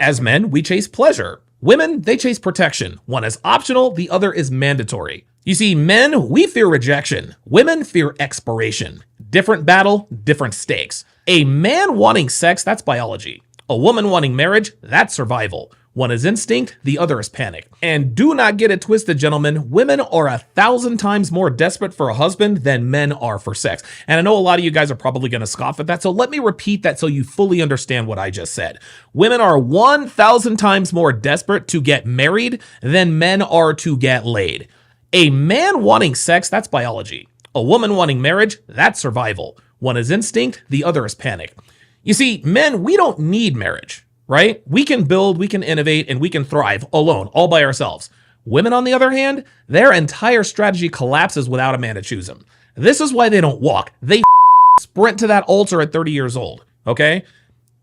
As men, we chase pleasure. Women, they chase protection. One is optional, the other is mandatory. You see, men, we fear rejection. Women fear expiration. Different battle, different stakes. A man wanting sex, that's biology. A woman wanting marriage, that's survival. One is instinct, the other is panic. And do not get it twisted, gentlemen. Women are 1,000 times more desperate for a husband than men are for sex. And I know a lot of you guys are probably going to scoff at that, so let me repeat that so you fully understand what I just said. Women are 1,000 times more desperate to get married than men are to get laid. A man wanting sex, that's biology. A woman wanting marriage, that's survival. One is instinct, the other is panic. You see, men, we don't need marriage. Right? We can build, we can innovate, and we can thrive alone, all by ourselves. Women, on the other hand, their entire strategy collapses without a man to choose them. This is why they don't walk. They sprint to that altar at 30 years old, okay?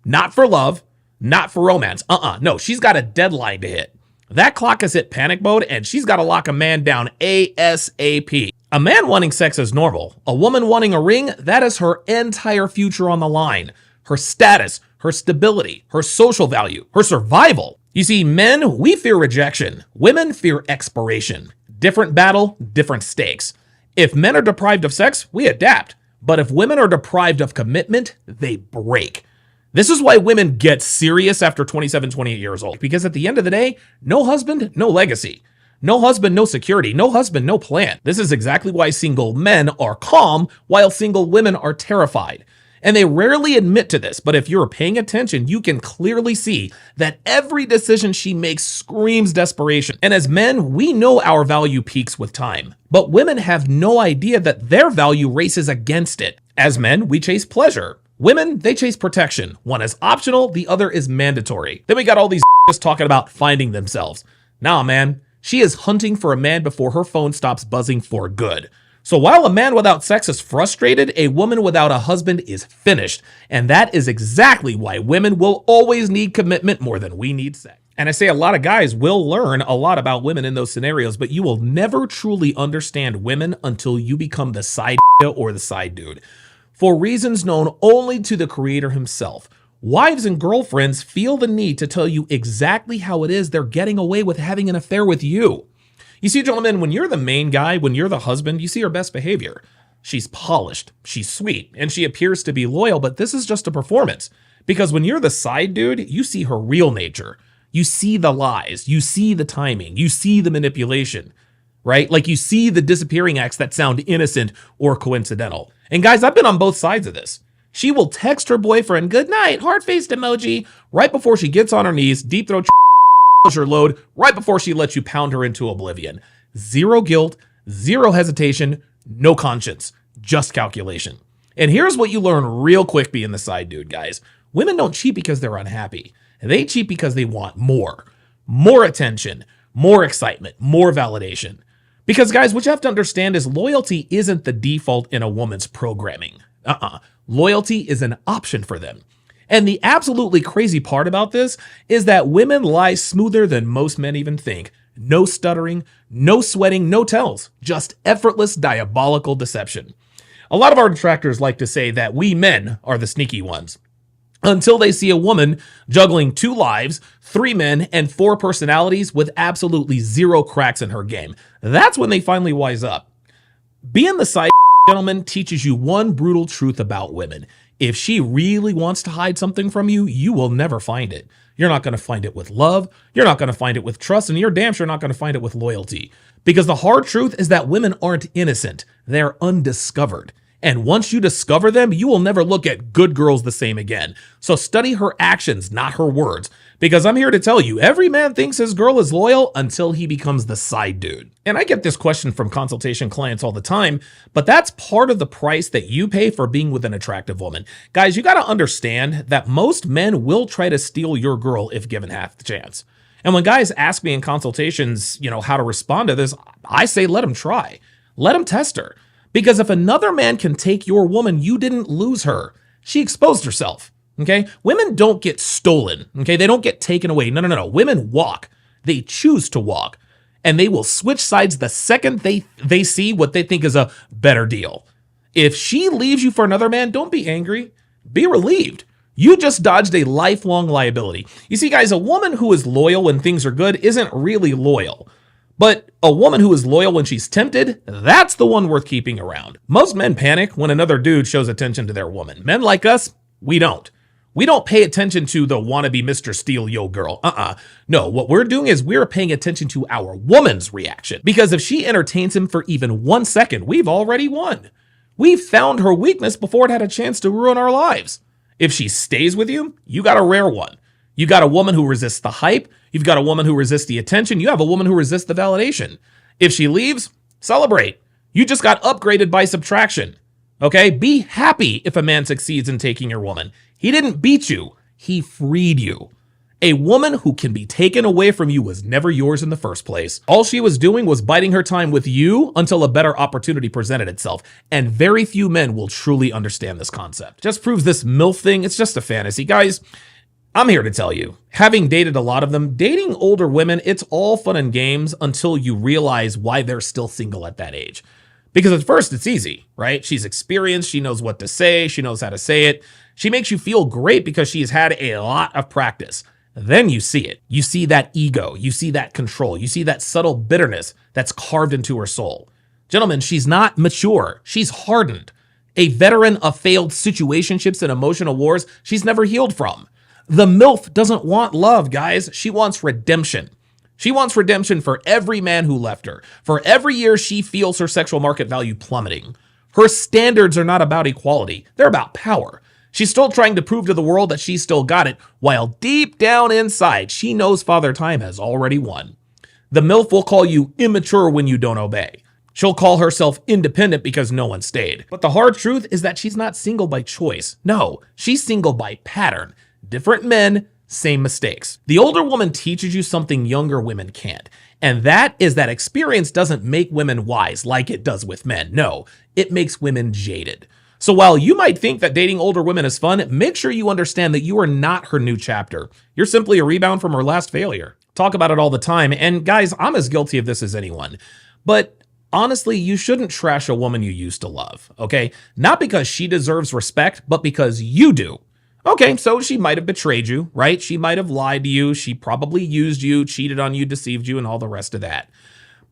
Not for love, not for romance. No, she's got a deadline to hit. That clock is hit panic mode, and she's got to lock a man down ASAP. A man wanting sex is normal. A woman wanting a ring, that is her entire future on the line. Her status, her stability, her social value, her survival. You see, men, we fear rejection. Women fear expiration. Different battle, different stakes. If men are deprived of sex, we adapt. But if women are deprived of commitment, they break. This is why women get serious after 27, 28 years old. Because at the end of the day, no husband, no legacy. No husband, no security. No husband, no plan. This is exactly why single men are calm while single women are terrified. And they rarely admit to this, but if you're paying attention, you can clearly see that every decision she makes screams desperation. And as men, we know our value peaks with time, but women have no idea that their value races against it. As men, we chase pleasure. Women, they chase protection. One is optional, the other is mandatory. Then we got all these just talking about finding themselves. Nah, man, she is hunting for a man before her phone stops buzzing for good. So while a man without sex is frustrated, a woman without a husband is finished. And that is exactly why women will always need commitment more than we need sex. And I say a lot of guys will learn a lot about women in those scenarios, but you will never truly understand women until you become the side or the side dude. For reasons known only to the creator himself. Wives and girlfriends feel the need to tell you exactly how it is they're getting away with having an affair with you. You see, gentlemen, when you're the main guy, when you're the husband, you see her best behavior. She's polished, she's sweet, and she appears to be loyal, but this is just a performance. Because when you're the side dude, you see her real nature. You see the lies, you see the timing, you see the manipulation, right? Like you see the disappearing acts that sound innocent or coincidental. And guys, I've been on both sides of this. She will text her boyfriend, "Good night, heart-faced emoji," right before she gets on her knees, deep throat her load right before she lets you pound her into oblivion. Zero guilt, zero hesitation, no conscience, just calculation. And here's what you learn real quick being the side dude, guys. Women don't cheat because they're unhappy. They cheat because they want more. More attention, more excitement, more validation. Because guys, what you have to understand is loyalty isn't the default in a woman's programming. Loyalty is an option for them. And the absolutely crazy part about this is that women lie smoother than most men even think. No stuttering, no sweating, no tells, just effortless diabolical deception. A lot of our detractors like to say that we men are the sneaky ones. Until they see a woman juggling 2 lives, 3 men, and 4 personalities with absolutely 0 cracks in her game. That's when they finally wise up. Being the side gentleman teaches you one brutal truth about women. If she really wants to hide something from you, you will never find it. You're not going to find it with love. You're not going to find it with trust, and you're damn sure not going to find it with loyalty. Because the hard truth is that women aren't innocent. They're undiscovered. And once you discover them, you will never look at good girls the same again. So study her actions, not her words. Because I'm here to tell you, every man thinks his girl is loyal until he becomes the side dude. And I get this question from consultation clients all the time, but that's part of the price that you pay for being with an attractive woman. Guys, you got to understand that most men will try to steal your girl if given half the chance. And when guys ask me in consultations, how to respond to this, I say let them try. Let them test her. Because if another man can take your woman, you didn't lose her. She exposed herself. Okay? Women don't get stolen. Okay? They don't get taken away. No. Women walk. They choose to walk. And they will switch sides the second they see what they think is a better deal. If she leaves you for another man, don't be angry. Be relieved. You just dodged a lifelong liability. You see, guys, a woman who is loyal when things are good isn't really loyal. But a woman who is loyal when she's tempted, that's the one worth keeping around. Most men panic when another dude shows attention to their woman. Men like us, we don't. We don't pay attention to the wannabe Mr. Steal Yo girl. No, what we're doing is we're paying attention to our woman's reaction. Because if she entertains him for even 1 second, we've already won. We've found her weakness before it had a chance to ruin our lives. If she stays with you, you got a rare one. You got a woman who resists the hype. You've got a woman who resists the attention. You have a woman who resists the validation. If she leaves, celebrate. You just got upgraded by subtraction. Okay? Be happy if a man succeeds in taking your woman. He didn't beat you. He freed you. A woman who can be taken away from you was never yours in the first place. All she was doing was biding her time with you until a better opportunity presented itself. And very few men will truly understand this concept. Just proves this MILF thing, it's just a fantasy. Guys, I'm here to tell you, having dated a lot of them, dating older women, it's all fun and games until you realize why they're still single at that age. Because at first it's easy, right? She's experienced, she knows what to say, she knows how to say it. She makes you feel great because she's had a lot of practice. Then you see it. You see that ego, you see that control, you see that subtle bitterness that's carved into her soul. Gentlemen, she's not mature, she's hardened. A veteran of failed situationships and emotional wars she's never healed from. The MILF doesn't want love, guys. She wants redemption. She wants redemption for every man who left her, for every year she feels her sexual market value plummeting. Her standards are not about equality. They're about power. She's still trying to prove to the world that she's still got it, while deep down inside, she knows Father Time has already won. The MILF will call you immature when you don't obey. She'll call herself independent because no one stayed. But the hard truth is that she's not single by choice. No, she's single by pattern. Different men, same mistakes. The older woman teaches you something younger women can't. And that is that experience doesn't make women wise like it does with men. No, it makes women jaded. So while you might think that dating older women is fun, make sure you understand that you are not her new chapter. You're simply a rebound from her last failure. Talk about it all the time. And guys, I'm as guilty of this as anyone. But honestly, you shouldn't trash a woman you used to love, okay? Not because she deserves respect, but because you do. Okay, so she might have betrayed you, right? She might have lied to you. She probably used you, cheated on you, deceived you, and all the rest of that.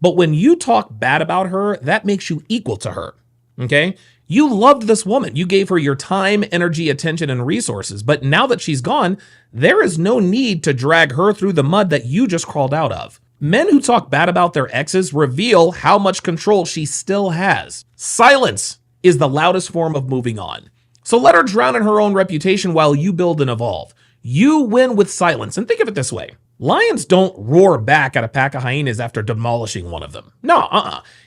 But when you talk bad about her, that makes you equal to her, okay? You loved this woman. You gave her your time, energy, attention, and resources. But now that she's gone, there is no need to drag her through the mud that you just crawled out of. Men who talk bad about their exes reveal how much control she still has. Silence is the loudest form of moving on. So let her drown in her own reputation while you build and evolve. You win with silence. And think of it this way. Lions don't roar back at a pack of hyenas after demolishing one of them. No,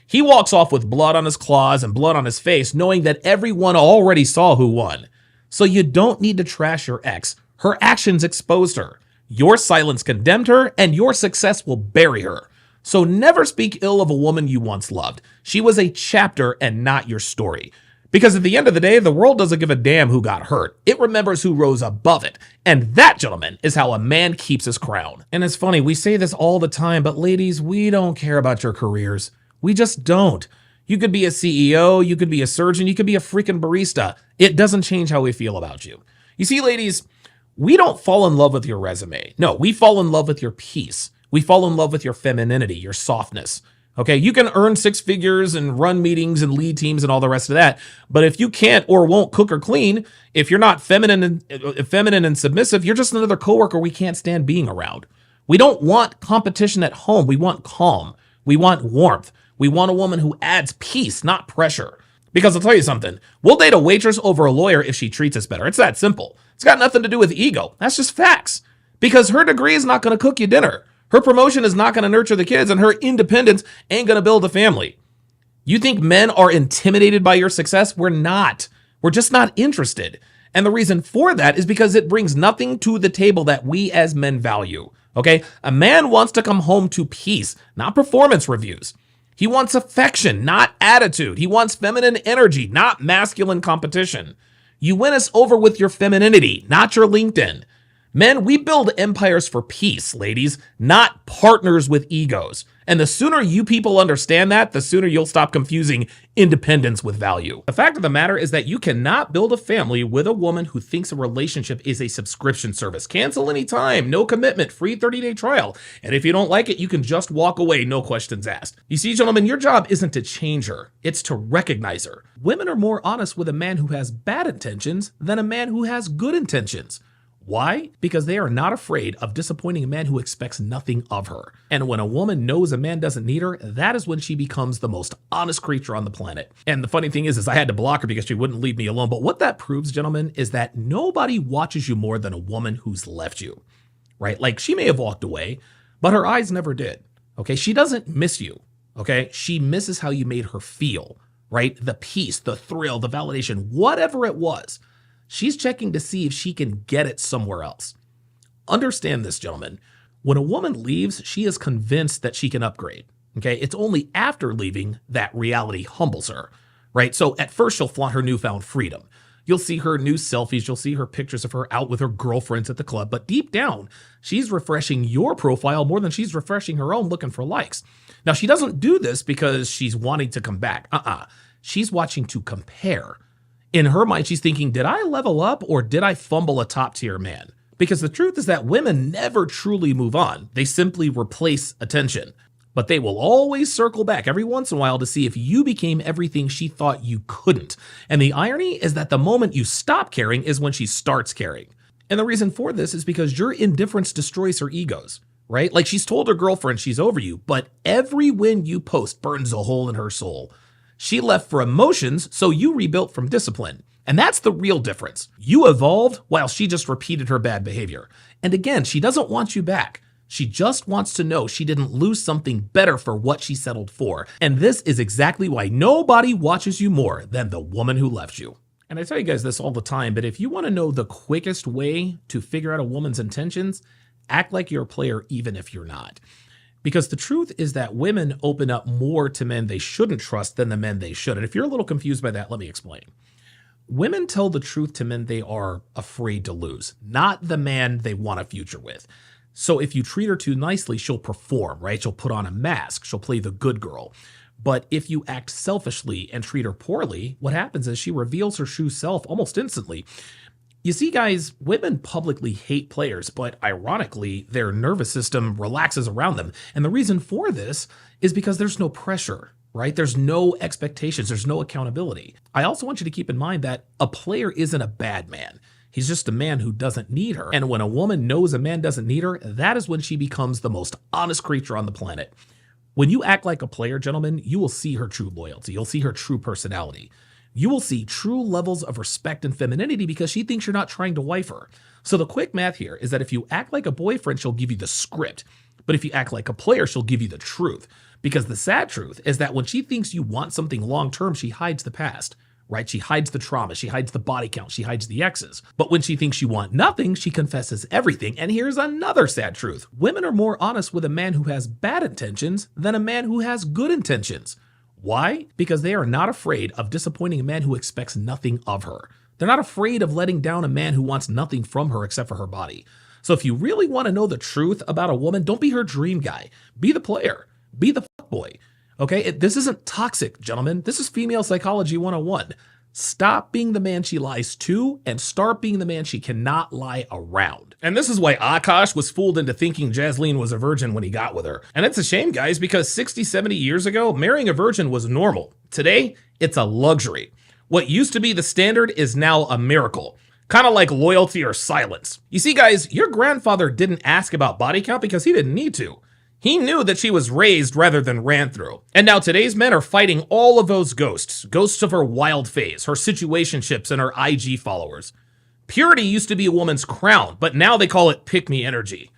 He walks off with blood on his claws and blood on his face, knowing that everyone already saw who won. So you don't need to trash your ex. Her actions exposed her. Your silence condemned her, and your success will bury her. So never speak ill of a woman you once loved. She was a chapter and not your story. Because at the end of the day, the world doesn't give a damn who got hurt. It remembers who rose above it. And that, gentlemen, is how a man keeps his crown. And it's funny, we say this all the time, but ladies, we don't care about your careers. We just don't. You could be a CEO, you could be a surgeon, you could be a freaking barista. It doesn't change how we feel about you. You see, ladies, we don't fall in love with your resume. No, we fall in love with your peace. We fall in love with your femininity, your softness. Okay, you can earn 6 figures and run meetings and lead teams and all the rest of that. But if you can't or won't cook or clean, if you're not feminine and submissive, you're just another coworker we can't stand being around. We don't want competition at home. We want calm. We want warmth. We want a woman who adds peace, not pressure. Because I'll tell you something, we'll date a waitress over a lawyer if she treats us better. It's that simple. It's got nothing to do with ego. That's just facts. Because her degree is not going to cook you dinner. Her promotion is not going to nurture the kids, and her independence ain't going to build a family. You think men are intimidated by your success? We're not. We're just not interested. And the reason for that is because it brings nothing to the table that we as men value. Okay? A man wants to come home to peace, not performance reviews. He wants affection, not attitude. He wants feminine energy, not masculine competition. You win us over with your femininity, not your LinkedIn. Men, we build empires for peace, ladies, not partners with egos. And the sooner you people understand that, the sooner you'll stop confusing independence with value. The fact of the matter is that you cannot build a family with a woman who thinks a relationship is a subscription service. Cancel anytime, no commitment, free 30-day trial. And if you don't like it, you can just walk away, no questions asked. You see, gentlemen, your job isn't to change her, it's to recognize her. Women are more honest with a man who has bad intentions than a man who has good intentions. Why? Because they are not afraid of disappointing a man who expects nothing of her. And when a woman knows a man doesn't need her, that is when she becomes the most honest creature on the planet. And the funny thing is I had to block her because she wouldn't leave me alone. But what that proves, gentlemen, is that nobody watches you more than a woman who's left you, right? Like, she may have walked away, but her eyes never did, okay? She doesn't miss you, okay? She misses how you made her feel, right? The peace, the thrill, the validation, whatever it was. She's checking to see if she can get it somewhere else. Understand this, gentlemen. When a woman leaves, she is convinced that she can upgrade. Okay, it's only after leaving that reality humbles her, right? So at first, she'll flaunt her newfound freedom. You'll see her new selfies. You'll see her pictures of her out with her girlfriends at the club. But deep down, she's refreshing your profile more than she's refreshing her own, looking for likes. Now, she doesn't do this because she's wanting to come back. She's watching to compare. In her mind, she's thinking, did I level up or did I fumble a top tier man? Because the truth is that women never truly move on. They simply replace attention. But they will always circle back every once in a while to see if you became everything she thought you couldn't. And the irony is that the moment you stop caring is when she starts caring. And the reason for this is because your indifference destroys her egos, right? Like, she's told her girlfriend she's over you, but every win you post burns a hole in her soul. She left for emotions, so you rebuilt from discipline. And that's the real difference. You evolved while she just repeated her bad behavior. And again, she doesn't want you back. She just wants to know she didn't lose something better for what she settled for. And this is exactly why nobody watches you more than the woman who left you. And I tell you guys this all the time, but if you want to know the quickest way to figure out a woman's intentions, act like you're a player even if you're not. Because the truth is that women open up more to men they shouldn't trust than the men they should. And if you're a little confused by that, let me explain. Women tell the truth to men they are afraid to lose, not the man they want a future with. So if you treat her too nicely, she'll perform, right? She'll put on a mask. She'll play the good girl. But if you act selfishly and treat her poorly, what happens is she reveals her true self almost instantly. You see, guys, women publicly hate players, but ironically, their nervous system relaxes around them. And the reason for this is because there's no pressure, right? There's no expectations. There's no accountability. I also want you to keep in mind that a player isn't a bad man. He's just a man who doesn't need her. And when a woman knows a man doesn't need her, that is when she becomes the most honest creature on the planet. When you act like a player, gentlemen, you will see her true loyalty. You'll see her true personality. You will see true levels of respect and femininity because she thinks you're not trying to wife her. So the quick math here is that if you act like a boyfriend, she'll give you the script. But if you act like a player, she'll give you the truth. Because the sad truth is that when she thinks you want something long-term, she hides the past, right? She hides the trauma, she hides the body count, she hides the exes. But when she thinks you want nothing, she confesses everything. And here's another sad truth. Women are more honest with a man who has bad intentions than a man who has good intentions. Why? Because they are not afraid of disappointing a man who expects nothing of her. They're not afraid of letting down a man who wants nothing from her except for her body. So if you really want to know the truth about a woman, don't be her dream guy. Be the player. Be the fuckboy. Okay? This isn't toxic, gentlemen. This is female psychology 101. Stop being the man she lies to and start being the man she cannot lie around. And this is why Akash was fooled into thinking Jasleen was a virgin when he got with her. And it's a shame, guys, because 60, 70 years ago, marrying a virgin was normal. Today, it's a luxury. What used to be the standard is now a miracle. Kind of like loyalty or silence. You see, guys, your grandfather didn't ask about body count because he didn't need to. He knew that she was raised rather than ran through. And now today's men are fighting all of those ghosts. Ghosts of her wild phase, her situationships, and her IG followers. Purity used to be a woman's crown, but now they call it pick-me energy.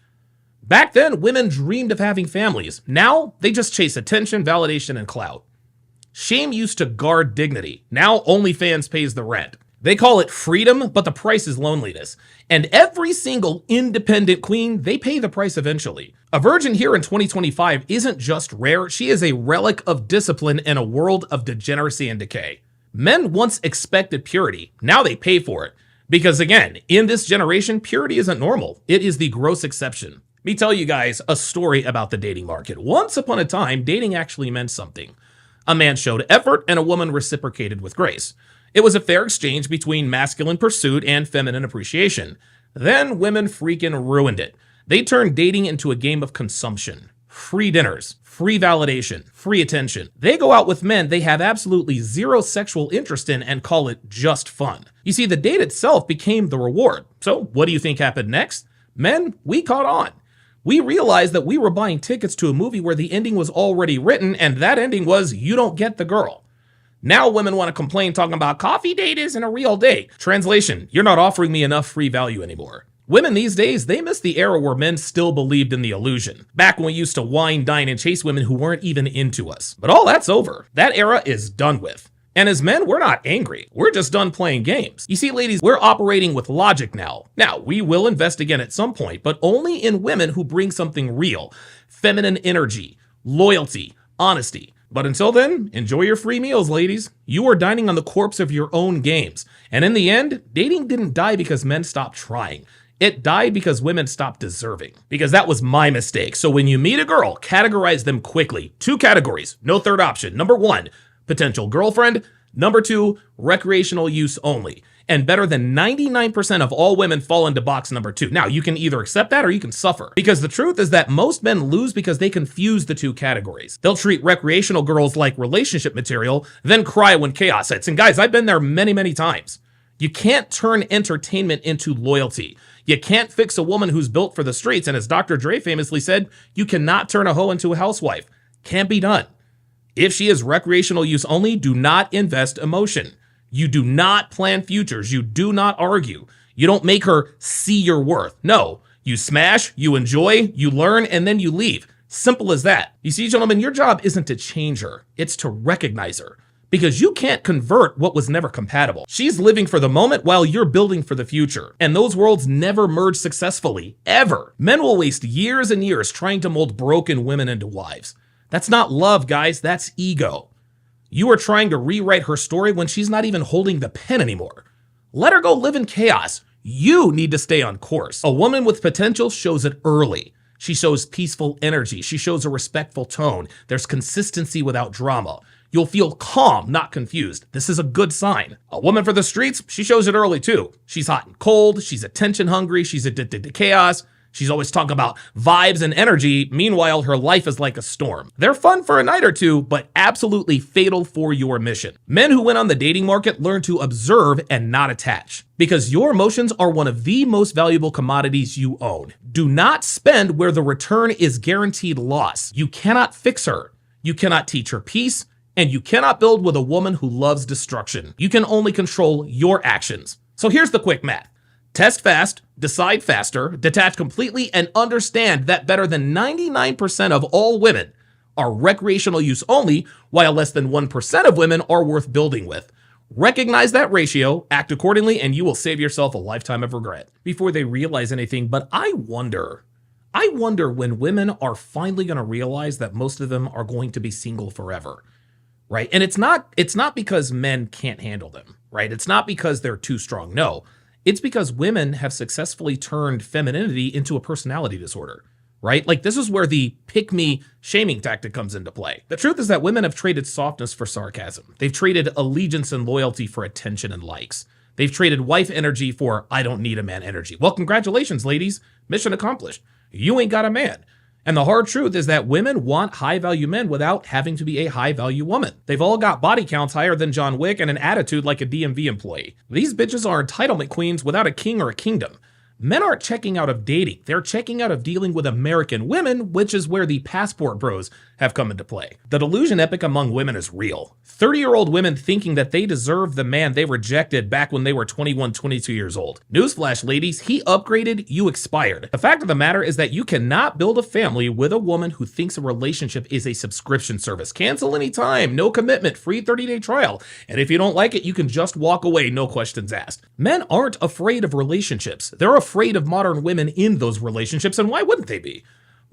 Back then, women dreamed of having families. Now, they just chase attention, validation, and clout. Shame used to guard dignity. Now, OnlyFans pays the rent. They call it freedom, but the price is loneliness. And every single independent queen, they pay the price eventually. A virgin here in 2025 isn't just rare, she is a relic of discipline in a world of degeneracy and decay. Men once expected purity, now they pay for it. Because again, in this generation, purity isn't normal. It is the gross exception. Let me tell you guys a story about the dating market. Once upon a time, dating actually meant something. A man showed effort and a woman reciprocated with grace. It was a fair exchange between masculine pursuit and feminine appreciation. Then women freaking ruined it. They turned dating into a game of consumption. Free dinners, free validation, free attention. They go out with men they have absolutely zero sexual interest in and call it just fun. You see, the date itself became the reward. So what do you think happened next? Men, we caught on. We realized that we were buying tickets to a movie where the ending was already written, and that ending was you don't get the girl. Now women want to complain talking about coffee date isn't a real date. Translation, you're not offering me enough free value anymore. Women these days, they miss the era where men still believed in the illusion. Back when we used to wine, dine, and chase women who weren't even into us. But all that's over. That era is done with. And as men, we're not angry. We're just done playing games. You see, ladies, we're operating with logic now. Now, we will invest again at some point, but only in women who bring something real. Feminine energy, loyalty, honesty. But until then, enjoy your free meals, ladies. You are dining on the corpse of your own games. And in the end, dating didn't die because men stopped trying. It died because women stopped deserving. Because that was my mistake. So when you meet a girl, categorize them quickly. 2 categories, no third option. Number 1, potential girlfriend. Number 2, recreational use only. And better than 99% of all women fall into box number 2. Now, you can either accept that or you can suffer. Because the truth is that most men lose because they confuse the 2 categories. They'll treat recreational girls like relationship material, then cry when chaos hits. And guys, I've been there many, many times. You can't turn entertainment into loyalty. You can't fix a woman who's built for the streets. And as Dr. Dre famously said, you cannot turn a hoe into a housewife. Can't be done. If she is recreational use only, do not invest emotion. You do not plan futures. You do not argue. You don't make her see your worth. No, you smash, you enjoy, you learn, and then you leave. Simple as that. You see, gentlemen, your job isn't to change her. It's to recognize her. Because you can't convert what was never compatible. She's living for the moment while you're building for the future. And those worlds never merge successfully, ever. Men will waste years and years trying to mold broken women into wives. That's not love, guys. That's ego. You are trying to rewrite her story when she's not even holding the pen anymore. Let her go live in chaos. You need to stay on course. A woman with potential shows it early. She shows peaceful energy. She shows a respectful tone. There's consistency without drama. You'll feel calm, not confused. This is a good sign. A woman for the streets, she shows it early too. She's hot and cold. She's attention hungry. She's addicted to chaos. She's always talking about vibes and energy. Meanwhile, her life is like a storm. They're fun for a night or two, but absolutely fatal for your mission. Men who win on the dating market learn to observe and not attach. Because your emotions are one of the most valuable commodities you own. Do not spend where the return is guaranteed loss. You cannot fix her. You cannot teach her peace. And you cannot build with a woman who loves destruction. You can only control your actions. So here's the quick math. Test fast, decide faster, detach completely, and understand that better than 99% of all women are recreational use only, while less than 1% of women are worth building with. Recognize that ratio, act accordingly, and you will save yourself a lifetime of regret before they realize anything. But I wonder when women are finally going to realize that most of them are going to be single forever. Right. And it's not because men can't handle them. Right. It's not because they're too strong. No, it's because women have successfully turned femininity into a personality disorder. Right. Like this is where the pick me shaming tactic comes into play. The truth is that women have traded softness for sarcasm. They've traded allegiance and loyalty for attention and likes. They've traded wife energy for I don't need a man energy. Well, congratulations, ladies. Mission accomplished. You ain't got a man. And the hard truth is that women want high-value men without having to be a high-value woman. They've all got body counts higher than John Wick and an attitude like a DMV employee. These bitches are entitlement queens without a king or a kingdom. Men aren't checking out of dating. They're checking out of dealing with American women, which is where the passport bros have come into play. The delusion epic among women is real. 30-year-old women thinking that they deserve the man they rejected back when they were 21, 22 years old. Newsflash, ladies, he upgraded, you expired. The fact of the matter is that you cannot build a family with a woman who thinks a relationship is a subscription service. Cancel anytime, no commitment, free 30-day trial. And if you don't like it, you can just walk away, no questions asked. Men aren't afraid of relationships. They're afraid of modern women in those relationships, and why wouldn't they be?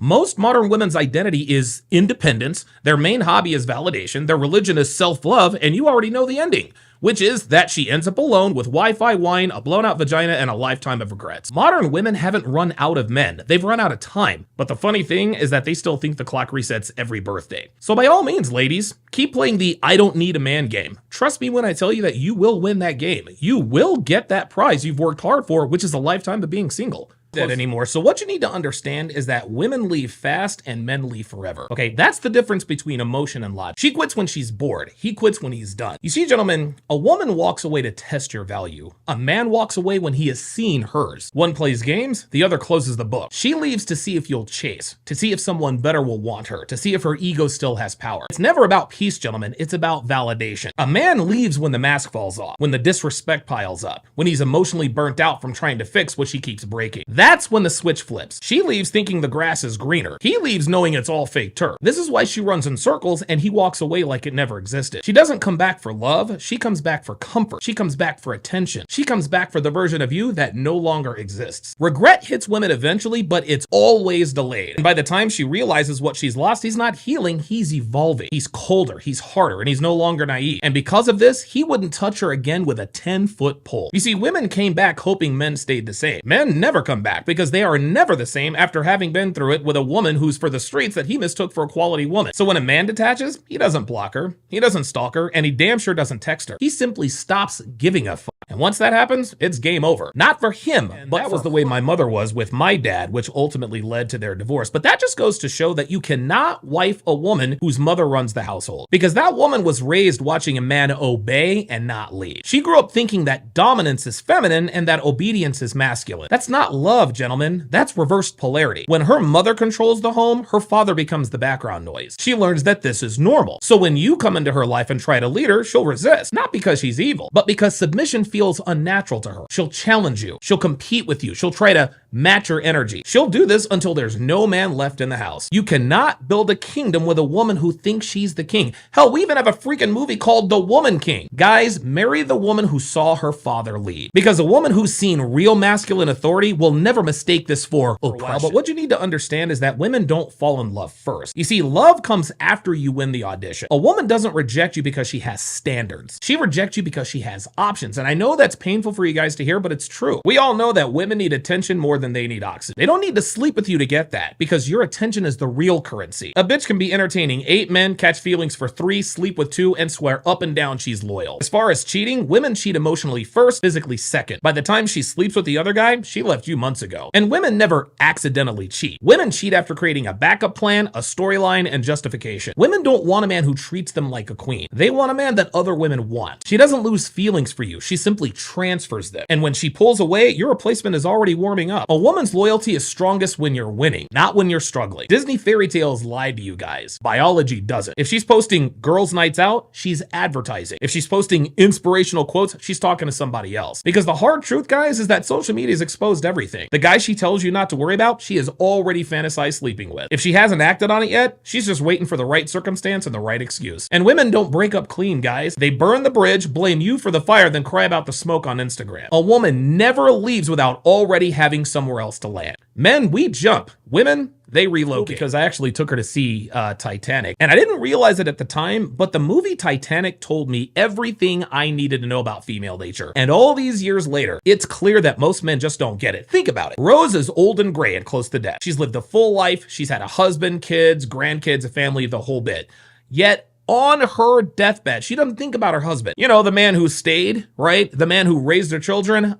Most modern women's identity is independence, their main hobby is validation, their religion is self-love, and you already know the ending. which is that she ends up alone with Wi-Fi wine, a blown out vagina, and a lifetime of regrets. Modern women haven't run out of men. They've run out of time. But the funny thing is that they still think the clock resets every birthday. So by all means, ladies, keep playing the I don't need a man game. Trust me when I tell you that you will win that game. You will get that prize you've worked hard for, which is a lifetime of being single. That anymore. So what you need to understand is that women leave fast and men leave forever. Okay, that's the difference between emotion and logic. She quits when she's bored. He quits when he's done. You see, gentlemen, a woman walks away to test your value. A man walks away when he has seen hers. One plays games, the other closes the book. She leaves to see if you'll chase, to see if someone better will want her, to see if her ego still has power. It's never about peace, gentlemen. It's about validation. A man leaves when the mask falls off, when the disrespect piles up, when he's emotionally burnt out from trying to fix what she keeps breaking. That's when the switch flips. She leaves thinking the grass is greener. He leaves knowing it's all fake turf. This is why she runs in circles and he walks away like it never existed. She doesn't come back for love. She comes back for comfort. She comes back for attention. She comes back for the version of you that no longer exists. Regret hits women eventually, but it's always delayed. And by the time she realizes what she's lost, he's not healing, he's evolving. He's colder, he's harder, and he's no longer naive. And because of this, he wouldn't touch her again with a 10-foot pole. You see, women came back hoping men stayed the same. Men never come back because they are never the same after having been through it with a woman who's for the streets that he mistook for a quality woman. So when a man detaches, he doesn't block her, he doesn't stalk her, and he damn sure doesn't text her. He simply stops giving a fuck. And once that happens, it's game over. Not for him, but that was the way my mother was with my dad, which ultimately led to their divorce. But that just goes to show that you cannot wife a woman whose mother runs the household, because that woman was raised watching a man obey and not lead. She grew up thinking that dominance is feminine and that obedience is masculine. That's not love, gentlemen. That's reversed polarity. When her mother controls the home, her father becomes the background noise. She learns that this is normal. So when you come into her life and try to lead her, she'll resist. Not because she's evil, but because submission feels unnatural to her. She'll challenge you. She'll compete with you. She'll try to match your energy. She'll do this until there's no man left in the house. You cannot build a kingdom with a woman who thinks she's the king. Hell, we even have a freaking movie called The Woman King. Guys, marry the woman who saw her father lead. Because a woman who's seen real masculine authority will never mistake this for oppression. But what you need to understand is that women don't fall in love first. You see, love comes after you win the audition. A woman doesn't reject you because she has standards. She rejects you because she has options. And I know that's painful for you guys to hear, but it's true. We all know that women need attention more than they need oxygen. They don't need to sleep with you to get that, because your attention is the real currency. A bitch can be entertaining 8 men, catch feelings for 3, sleep with 2, and swear up and down she's loyal. As far as cheating, women cheat emotionally first, physically second. By the time she sleeps with the other guy, she left you months ago. And women never accidentally cheat. Women cheat after creating a backup plan, a storyline, and justification. Women don't want a man who treats them like a queen. They want a man that other women want. She doesn't lose feelings for you. She simply transfers them. And when she pulls away, your replacement is already warming up. A woman's loyalty is strongest when you're winning, not when you're struggling. Disney fairy tales lied to you guys. Biology doesn't. If she's posting girls' nights out, she's advertising. If she's posting inspirational quotes, she's talking to somebody else. Because the hard truth, guys, is that social media has exposed everything. The guy she tells you not to worry about, she has already fantasized sleeping with. If she hasn't acted on it yet, she's just waiting for the right circumstance and the right excuse. And women don't break up clean, guys. They burn the bridge, blame you for the fire, then cry about the smoke on Instagram. A woman never leaves without already having somewhere else to land. Men, we jump. Women, they relocate. Because I actually took her to see Titanic. And I didn't realize it at the time, but the movie Titanic told me everything I needed to know about female nature. And all these years later, it's clear that most men just don't get it. Think about it. Rose is old and gray and close to death. She's lived a full life. She's had a husband, kids, grandkids, a family, the whole bit. Yet, on her deathbed, she doesn't think about her husband. You know, the man who stayed, right? The man who raised her children?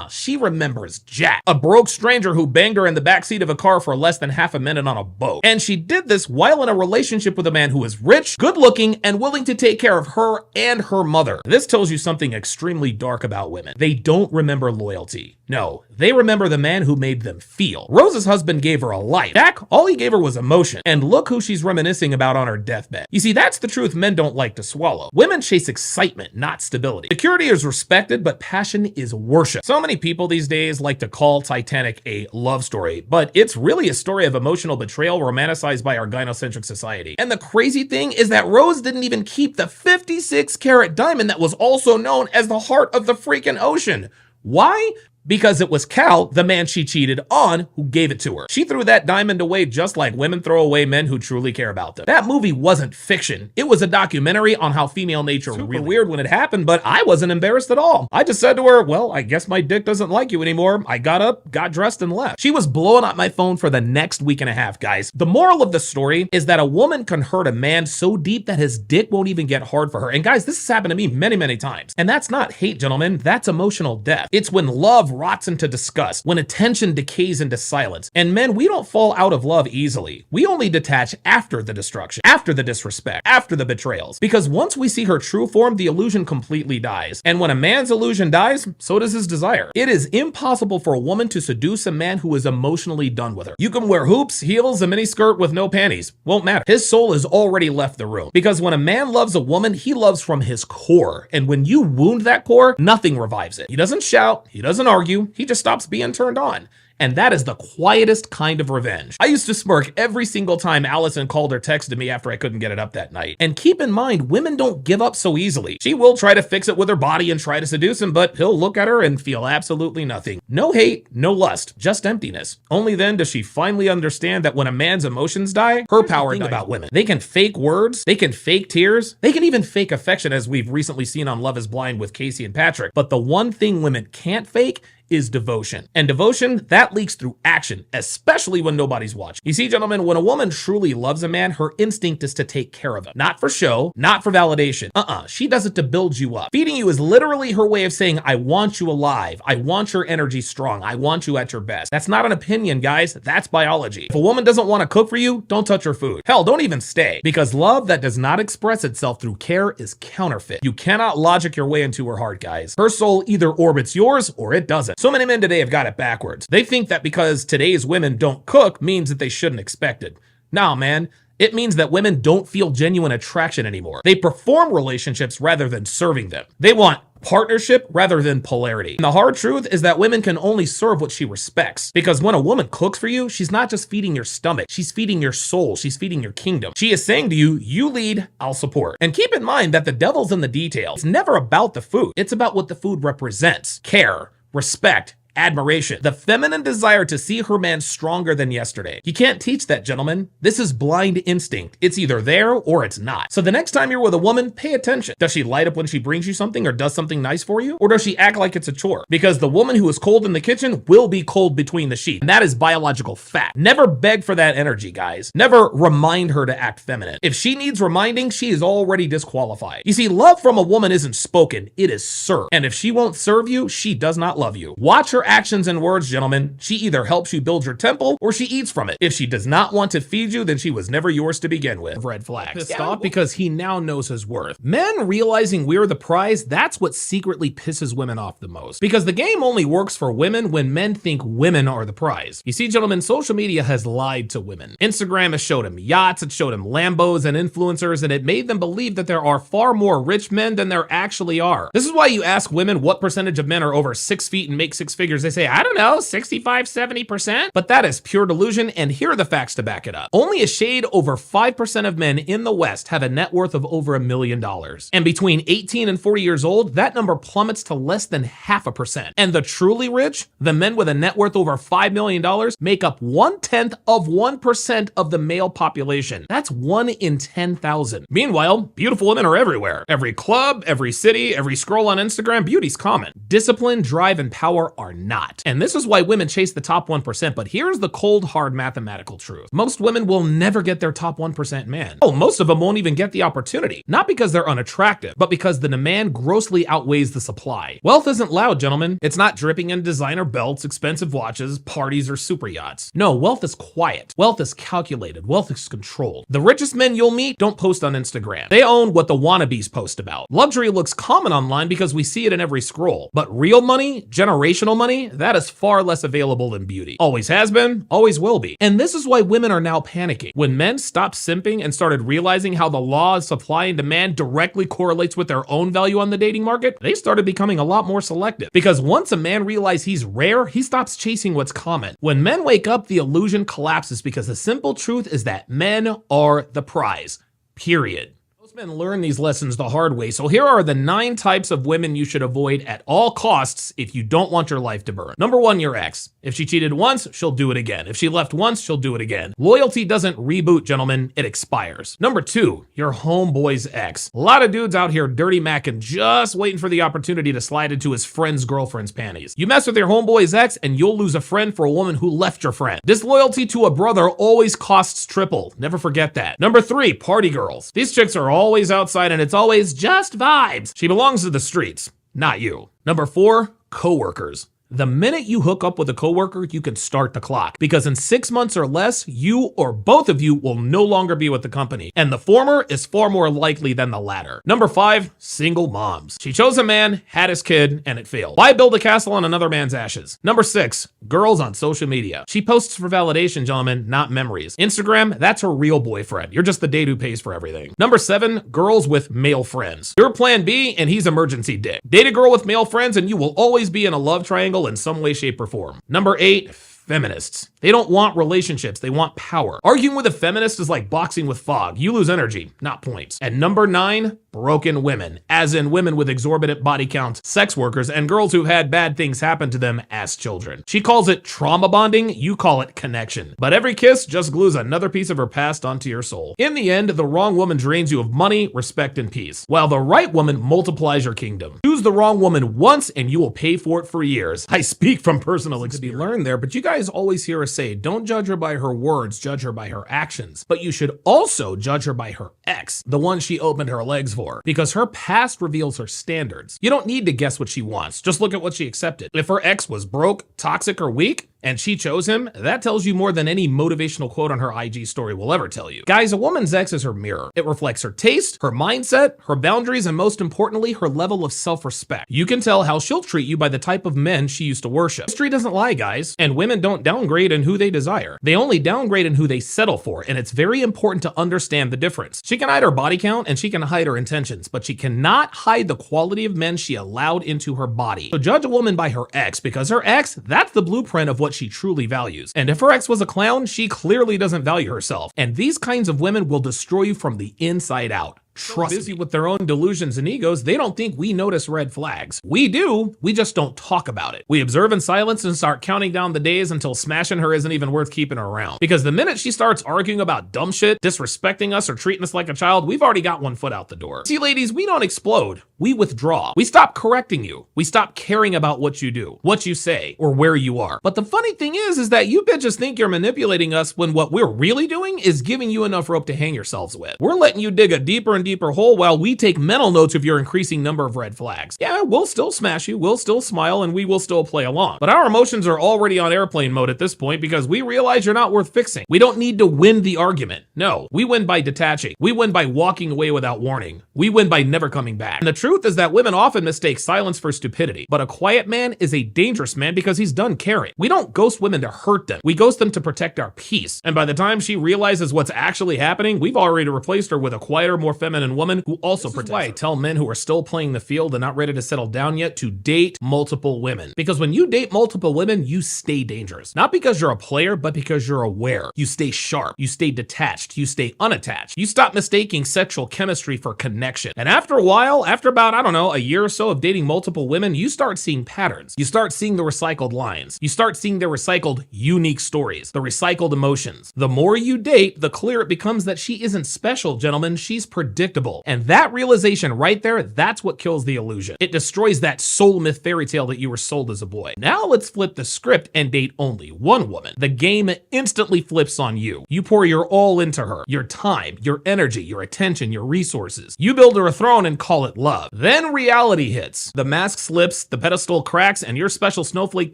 She remembers Jack, a broke stranger who banged her in the backseat of a car for less than half a minute on a boat. And she did this while in a relationship with a man who is rich, good looking, and willing to take care of her and her mother. This tells you something extremely dark about women. They don't remember loyalty. No, they remember the man who made them feel. Rose's husband gave her a life. Jack, all he gave her was emotion. And look who she's reminiscing about on her deathbed. You see, that's the truth men don't like to swallow. Women chase excitement, not stability. Security is respected, but passion is worship. So many people these days like to call Titanic a love story, but it's really a story of emotional betrayal romanticized by our gynocentric society. And the crazy thing is that Rose didn't even keep the 56-carat diamond that was also known as the heart of the freaking ocean. Why? because it was Cal, the man she cheated on, who gave it to her. She threw that diamond away just like women throw away men who truly care about them. That movie wasn't fiction. It was a documentary on how female nature was really weird when it happened, but I wasn't embarrassed at all. I just said to her, well, I guess my dick doesn't like you anymore. I got up, got dressed, and left. She was blowing up my phone for the next week and a half, guys. The moral of the story is that a woman can hurt a man so deep that his dick won't even get hard for her. And guys, this has happened to me many, many times. And that's not hate, gentlemen. That's emotional death. It's when love rots into disgust, when attention decays into silence. And men, we don't fall out of love easily. We only detach after the destruction, after the disrespect, after the betrayals. Because once we see her true form, the illusion completely dies. And when a man's illusion dies, so does his desire. It is impossible for a woman to seduce a man who is emotionally done with her. You can wear hoops, heels, a mini skirt with no panties. Won't matter. His soul has already left the room. Because when a man loves a woman, he loves from his core. And when you wound that core, nothing revives it. He doesn't shout, he doesn't argue, he just stops being turned on. And that is the quietest kind of revenge. I used to smirk every single time Allison called or texted me after I couldn't get it up that night. And keep in mind, women don't give up so easily. She will try to fix it with her body and try to seduce him, but he'll look at her and feel absolutely nothing. No hate, no lust, just emptiness. Only then does she finally understand that when a man's emotions die, her power dies. About women. They can fake words, they can fake tears, they can even fake affection, as we've recently seen on Love is Blind with Casey and Patrick. But the one thing women can't fake is devotion. And devotion, that leaks through action, especially when nobody's watching. You see, gentlemen, when a woman truly loves a man, her instinct is to take care of him. Not for show, not for validation. She does it to build you up. Feeding you is literally her way of saying, I want you alive. I want your energy strong. I want you at your best. That's not an opinion, guys. That's biology. If a woman doesn't want to cook for you, don't touch her food. Hell, don't even stay. Because love that does not express itself through care is counterfeit. You cannot logic your way into her heart, guys. Her soul either orbits yours or it doesn't. So many men today have got it backwards. They think that because today's women don't cook means that they shouldn't expect it. Nah, man. It means that women don't feel genuine attraction anymore. They perform relationships rather than serving them. They want partnership rather than polarity. And the hard truth is that women can only serve what she respects. Because when a woman cooks for you, she's not just feeding your stomach, she's feeding your soul, she's feeding your kingdom. She is saying to you, you lead, I'll support. And keep in mind that the devil's in the details. It's never about the food. It's about what the food represents. Care, respect, admiration, the feminine desire to see her man stronger than yesterday. You can't teach that, gentlemen. This is blind instinct. It's either there or it's not. So the next time you're with a woman, pay attention. Does she light up when she brings you something or does something nice for you? Or does she act like it's a chore? Because the woman who is cold in the kitchen will be cold between the sheets. And that is biological fact. Never beg for that energy, guys. Never remind her to act feminine. If she needs reminding, she is already disqualified. You see, love from a woman isn't spoken, it is served. And if she won't serve you, she does not love you. Watch her actions and words, gentlemen. She either helps you build your temple or she eats from it. If she does not want to feed you, then she was never yours to begin with. Red flags. Stop, because he now knows his worth. Men realizing we're the prize, that's what secretly pisses women off the most. Because the game only works for women when men think women are the prize. You see, gentlemen, social media has lied to women. Instagram has showed them yachts, it showed them Lambos and influencers, and it made them believe that there are far more rich men than there actually are. This is why you ask women what percentage of men are over 6 feet and make six figures. They say, I don't know, 65, 70%? But that is pure delusion, and here are the facts to back it up. Only a shade over 5% of men in the West have a net worth of over $1 million. And between 18 and 40 years old, that number plummets to less than 0.5%. And the truly rich, the men with a net worth over $5 million, make up 0.1% of the male population. That's 1 in 10,000. Meanwhile, beautiful women are everywhere. Every club, every city, every scroll on Instagram, beauty's common. Discipline, drive, and power are not. And this is why women chase the top 1%, but here's the cold, hard mathematical truth. Most women will never get their top 1% man. Oh, most of them won't even get the opportunity. Not because they're unattractive, but because the demand grossly outweighs the supply. Wealth isn't loud, gentlemen. It's not dripping in designer belts, expensive watches, parties, or super yachts. No, wealth is quiet. Wealth is calculated. Wealth is controlled. The richest men you'll meet don't post on Instagram. They own what the wannabes post about. Luxury looks common online because we see it in every scroll. But real money, generational money, that is far less available than beauty. Always has been, always will be. And this is why women are now panicking. When men stopped simping and started realizing how the law of supply and demand directly correlates with their own value on the dating market, they started becoming a lot more selective. Because once a man realizes he's rare, he stops chasing what's common. When men wake up, the illusion collapses because the simple truth is that men are the prize. Period. Men learn these lessons the hard way, so here are the 9 types of women you should avoid at all costs if you don't want your life to burn. Number 1, your ex. If she cheated once, she'll do it again. If she left once, she'll do it again. Loyalty doesn't reboot, gentlemen, it expires. Number 2, your homeboy's ex. A lot of dudes out here dirty macking, just waiting for the opportunity to slide into his friend's girlfriend's panties. You mess with your homeboy's ex and you'll lose a friend for a woman who left your friend. Disloyalty to a brother always costs triple. Never forget that. Number 3, party girls. These chicks are always outside and it's always just vibes. She belongs to the streets, not you. Number 4, coworkers. The minute you hook up with a coworker, you can start the clock, because in 6 months or less, you or both of you will no longer be with the company, and the former is far more likely than the latter. Number 5, single moms. She chose a man, had his kid, and it failed. Why build a castle on another man's ashes? Number 6, girls on social media. She posts for validation, gentlemen, not memories. Instagram, that's her real boyfriend. You're just the date who pays for everything. Number 7, girls with male friends. You're plan B and he's emergency dick. Date a girl with male friends and you will always be in a love triangle in some way, shape, or form. Number 8, feminists. They don't want relationships, they want power. Arguing with a feminist is like boxing with fog. You lose energy, not points. And number 9, broken women, as in women with exorbitant body count, sex workers, and girls who've had bad things happen to them as children. She calls it trauma bonding, you call it connection. But every kiss just glues another piece of her past onto your soul. In the end, the wrong woman drains you of money, respect, and peace, while the right woman multiplies your kingdom. Choose the wrong woman once and you will pay for it for years. I speak from personal experience. To be learned there, but you guys always hear us say, don't judge her by her words, judge her by her actions. But you should also judge her by her ex, the one she opened her legs for, because her past reveals her standards. You don't need to guess what she wants, just look at what she accepted. If her ex was broke, toxic, or weak, and she chose him, that tells you more than any motivational quote on her IG story will ever tell you. Guys, a woman's ex is her mirror. It reflects her taste, her mindset, her boundaries, and most importantly, her level of self-respect. You can tell how she'll treat you by the type of men she used to worship. History doesn't lie, guys, and women don't downgrade in who they desire. They only downgrade in who they settle for, and it's very important to understand the difference. She can hide her body count and she can hide her intentions, but she cannot hide the quality of men she allowed into her body. So judge a woman by her ex, because her ex, that's the blueprint of what she truly values. And if her ex was a clown, she clearly doesn't value herself. And these kinds of women will destroy you from the inside out. Trust busy with their own delusions and egos, they don't think we notice red flags. We do, we just don't talk about it. We observe in silence and start counting down the days until smashing her isn't even worth keeping her around. Because the minute she starts arguing about dumb shit, disrespecting us, or treating us like a child, we've already got one foot out the door. See, ladies, we don't explode. We withdraw. We stop correcting you. We stop caring about what you do, what you say, or where you are. But the funny thing is that you bitches think you're manipulating us when what we're really doing is giving you enough rope to hang yourselves with. We're letting you dig a deeper and deeper hole while we take mental notes of your increasing number of red flags. Yeah, we'll still smash you, we'll still smile, and we will still play along. But our emotions are already on airplane mode at this point because we realize you're not worth fixing. We don't need to win the argument. No, we win by detaching. We win by walking away without warning. We win by never coming back. And the truth is that women often mistake silence for stupidity. But a quiet man is a dangerous man because he's done caring. We don't ghost women to hurt them. We ghost them to protect our peace. And by the time she realizes what's actually happening, we've already replaced her with a quieter, more feminine woman who also protects her. Why I tell men who are still playing the field and not ready to settle down yet to date multiple women. Because when you date multiple women, you stay dangerous. Not because you're a player, but because you're aware. You stay sharp. You stay detached. You stay unattached. You stop mistaking sexual chemistry for connection. And after a while, after about, I don't know, a year or so of dating multiple women, you start seeing patterns. You start seeing the recycled lines. You start seeing their recycled unique stories, the recycled emotions. The more you date, the clearer it becomes that she isn't special, gentlemen. She's predictable. And that realization right there, that's what kills the illusion. It destroys that soul myth fairy tale that you were sold as a boy. Now let's flip the script and date only one woman. The game instantly flips on you. You pour your all into her, your time, your energy, your attention, your resources. You build her a throne and call it love. Then reality hits. The mask slips, the pedestal cracks, and your special snowflake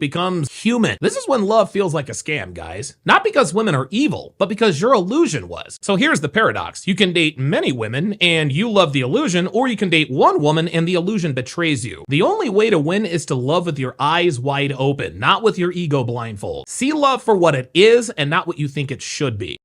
becomes human. This is when love feels like a scam, guys. Not because women are evil, but because your illusion was. So here's the paradox. You can date many women and you love the illusion, or you can date one woman and the illusion betrays you. The only way to win is to love with your eyes wide open, not with your ego blindfold. See love for what it is and not what you think it should be.